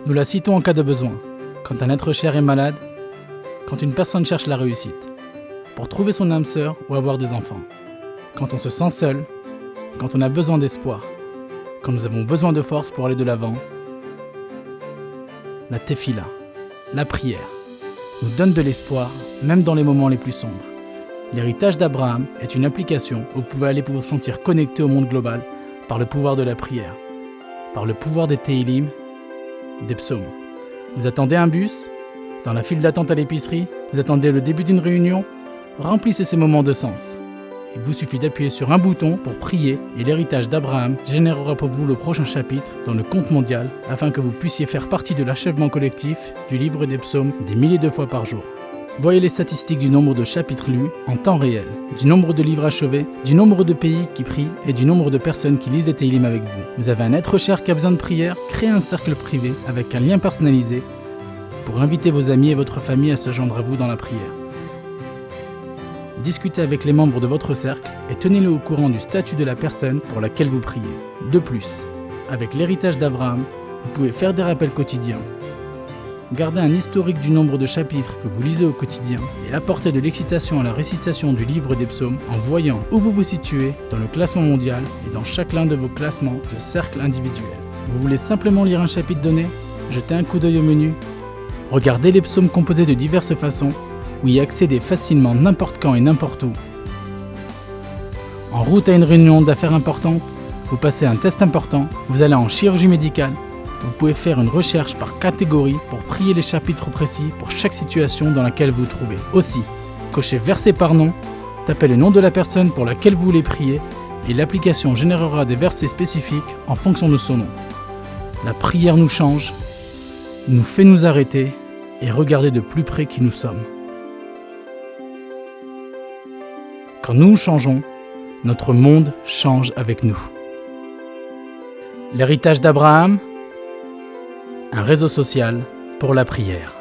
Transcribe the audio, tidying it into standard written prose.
Nous la citons en cas de besoin, quand un être cher est malade, quand une personne cherche la réussite, pour trouver son âme sœur ou avoir des enfants, quand on se sent seul, quand on a besoin d'espoir, quand nous avons besoin de force pour aller de l'avant. La tefila, la prière, nous donne de l'espoir, même dans les moments les plus sombres. L'héritage d'Abraham est une application où vous pouvez aller vous sentir connecté au monde global par le pouvoir de la prière, par le pouvoir des Tehillim, des psaumes. Vous attendez un bus, dans la file d'attente à l'épicerie, vous attendez le début d'une réunion, remplissez ces moments de sens. Il vous suffit d'appuyer sur un bouton pour prier et l'héritage d'Abraham générera pour vous le prochain chapitre dans le compte mondial afin que vous puissiez faire partie de l'achèvement collectif du livre des psaumes des milliers de fois par jour. Voyez les statistiques du nombre de chapitres lus en temps réel, du nombre de livres achevés, du nombre de pays qui prient et du nombre de personnes qui lisent les Tehillim avec vous. Vous avez un être cher qui a besoin de prière, créez un cercle privé avec un lien personnalisé pour inviter vos amis et votre famille à se joindre à vous dans la prière. Discutez avec les membres de votre cercle et tenez-le au courant du statut de la personne pour laquelle vous priez. De plus, avec l'héritage d'Abraham, vous pouvez faire des rappels quotidiens, garder un historique du nombre de chapitres que vous lisez au quotidien et apporter de l'excitation à la récitation du livre des psaumes en voyant où vous vous situez dans le classement mondial et dans chacun de vos classements de cercles individuels. Vous voulez simplement lire un chapitre donné, jeter un coup d'œil au menu, regardez les psaumes composés de diverses façons ou y accéder facilement n'importe quand et n'importe où. En route à une réunion d'affaires importante, vous passez un test important, vous allez en chirurgie médicale, vous pouvez faire une recherche par catégorie pour prier les chapitres précis pour chaque situation dans laquelle vous vous trouvez. Aussi, cochez verset par nom, tapez le nom de la personne pour laquelle vous voulez prier et l'application générera des versets spécifiques en fonction de son nom. La prière nous change, nous fait nous arrêter et regarder de plus près qui nous sommes. Quand nous changeons, notre monde change avec nous. L'héritage d'Abraham, un réseau social pour la prière.